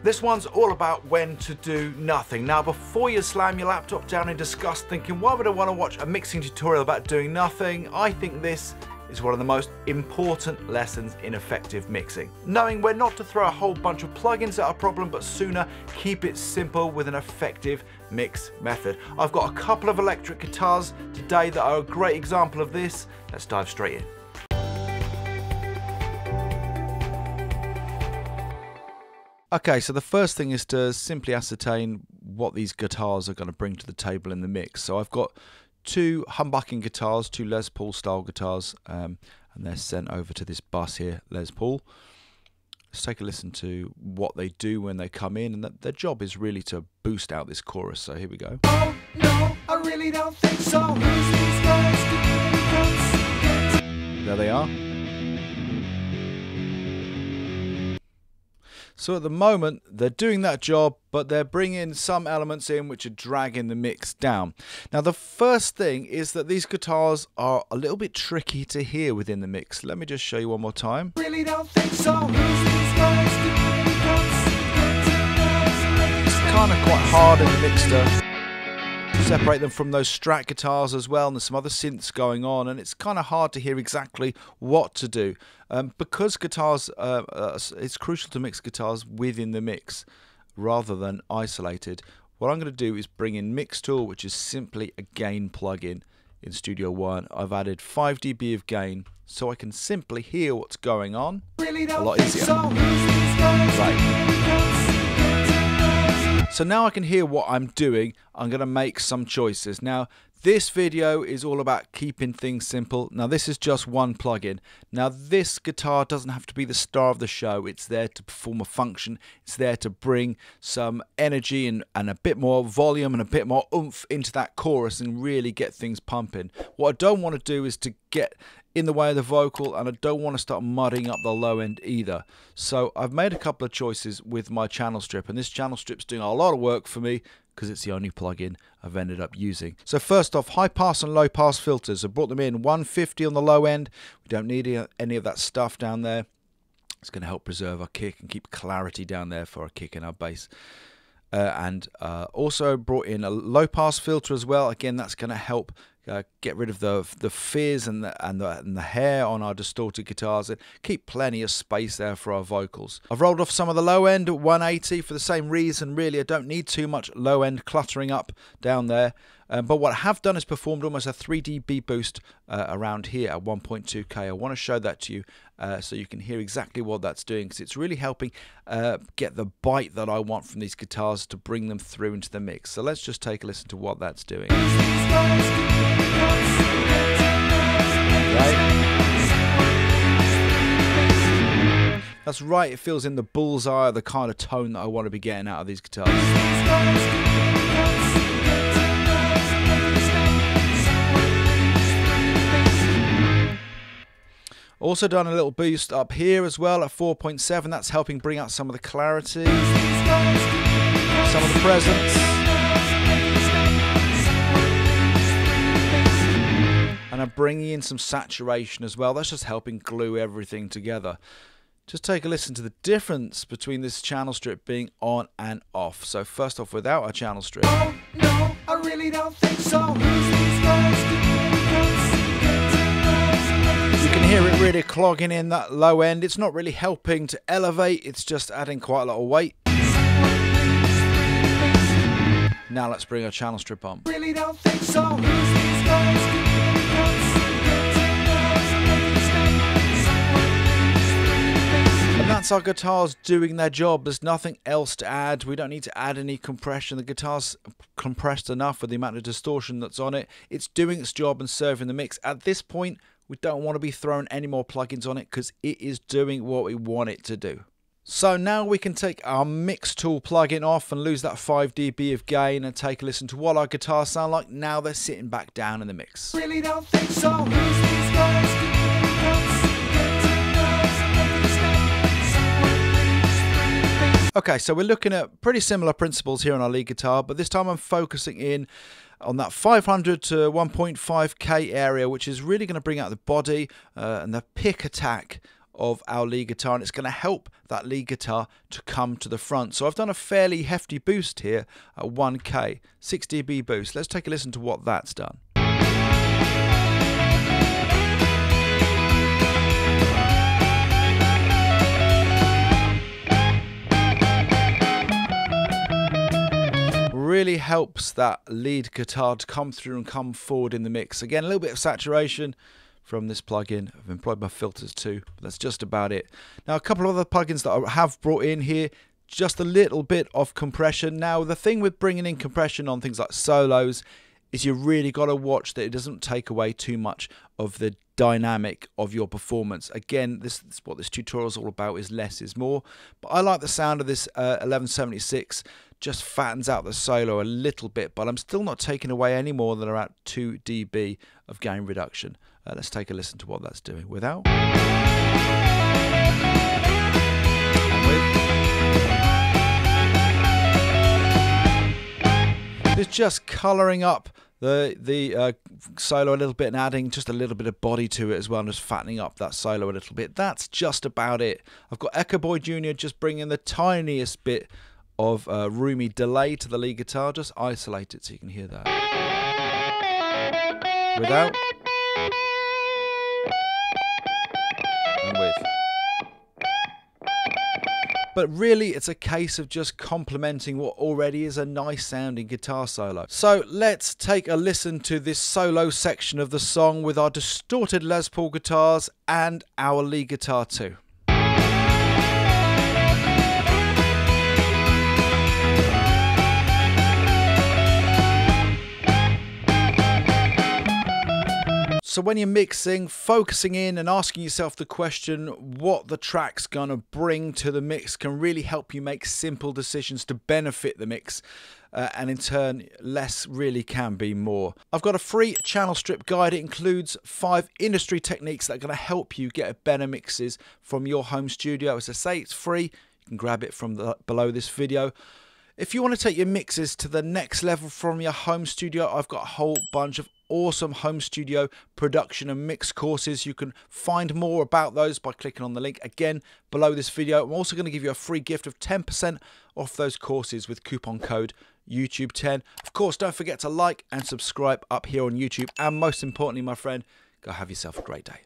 This one's all about when to do nothing. Now, before you slam your laptop down in disgust thinking, why would I want to watch a mixing tutorial about doing nothing? I think this is one of the most important lessons in effective mixing. Knowing when not to throw a whole bunch of plugins at a problem, but sooner keep it simple with an effective mix method. I've got a couple of electric guitars today that are a great example of this. Let's dive straight in. Okay, so the first thing is to simply ascertain what these guitars are going to bring to the table in the mix. So I've got two humbucking guitars, two Les Paul style guitars, and they're sent over to this bus here, Les Paul. Let's take a listen to what they do when they come in, and their job is really to boost out this chorus. So here we go. Oh, no, I really don't think so. Who's these guys? There they are. So at the moment, they're doing that job, but they're bringing some elements in which are dragging the mix down. Now, the first thing is that these guitars are a little bit tricky to hear within the mix. Let me just show you one more time. Really don't think so. Who's these guys? It's kind of quite hard in the mix to separate them from those Strat guitars as well, and there's some other synths going on, and it's kind of hard to hear exactly what to do. Because guitars, it's crucial to mix guitars within the mix rather than isolated. What I'm going to do is bring in Mix Tool, which is simply a gain plugin in Studio One. I've added 5 dB of gain so I can simply hear what's going on a lot easier. Right. So now I can hear what I'm doing. I'm going to make some choices. Now, this video is all about keeping things simple. Now, this is just one plugin. Now, this guitar doesn't have to be the star of the show. It's there to perform a function. It's there to bring some energy and a bit more volume and a bit more oomph into that chorus and really get things pumping. What I don't want to do is to get in the way of the vocal, and I don't want to start mudding up the low end either. So I've made a couple of choices with my channel strip, and this channel strip's doing a lot of work for me because it's the only plugin I've ended up using. So first off, high pass and low pass filters. I brought them in 150 on the low end. We don't need any of that stuff down there. It's going to help preserve our kick and keep clarity down there for our kick and our bass. And also brought in a low pass filter as well. Again, that's going to help get rid of the fizz and the hair on our distorted guitars and keep plenty of space there for our vocals. I've rolled off some of the low end at 180 for the same reason. Really, I don't need too much low end cluttering up down there. But what I have done is performed almost a 3 dB boost around here at 1.2K. I want to show that to you so you can hear exactly what that's doing, because it's really helping get the bite that I want from these guitars to bring them through into the mix. So let's just take a listen to what that's doing. Right. That's right, it feels in the bullseye of the kind of tone that I want to be getting out of these guitars. Also done a little boost up here as well at 4.7. That's helping bring out some of the clarity, some of the presence. And I'm bringing in some saturation as well. That's just helping glue everything together. Just take a listen to the difference between this channel strip being on and off. So first off, without a channel strip. Oh, no, I really don't think so. You can hear it really clogging in that low end. It's not really helping to elevate, it's just adding quite a lot of weight. Now let's bring our channel strip on. Really don't think so. And that's our guitars doing their job. There's nothing else to add. We don't need to add any compression. The guitar's compressed enough with the amount of distortion that's on it. It's doing its job and serving the mix. At this point, we don't want to be throwing any more plugins on it because it is doing what we want it to do. So now we can take our Mix Tool plugin off and lose that 5 dB of gain and take a listen to what our guitars sound like now they're sitting back down in the mix. Really don't think so. Okay, so we're looking at pretty similar principles here on our lead guitar, but this time I'm focusing in on that 500 to 1.5K area, which is really going to bring out the body and the pick attack of our lead guitar, and it's going to help that lead guitar to come to the front. So I've done a fairly hefty boost here at 1K, 6 dB boost. Let's take a listen to what that's done. Really helps that lead guitar to come through and come forward in the mix. Again, a little bit of saturation from this plugin. I've employed my filters too, but that's just about it. Now, a couple of other plugins that I have brought in here, just a little bit of compression. Now, the thing with bringing in compression on things like solos is you really got to watch that it doesn't take away too much of the dynamic of your performance. Again, this is what this tutorial is all about, is less is more. But I like the sound of this 1176. Just fattens out the solo a little bit, but I'm still not taking away any more than around 2 dB of gain reduction. Let's take a listen to what that's doing without. And with. It's just colouring up the solo a little bit and adding just a little bit of body to it as well, and just fattening up that solo a little bit. That's just about it. I've got Echo Boy Jr. just bringing the tiniest bit of roomy delay to the lead guitar. Just isolate it so you can hear that. Without. And with. But really, it's a case of just complementing what already is a nice sounding guitar solo. So let's take a listen to this solo section of the song with our distorted Les Paul guitars and our lead guitar too. So when you're mixing, focusing in and asking yourself the question what the track's going to bring to the mix can really help you make simple decisions to benefit the mix. And in turn, less really can be more. I've got a free channel strip guide. It includes 5 industry techniques that are going to help you get better mixes from your home studio. As I say, it's free. You can grab it from below this video. If you want to take your mixes to the next level from your home studio, I've got a whole bunch of awesome home studio production and mix courses. You can find more about those by clicking on the link again below this video. I'm also going to give you a free gift of 10% off those courses with coupon code YouTube10. Of course, don't forget to like and subscribe up here on YouTube. And most importantly, my friend, go have yourself a great day.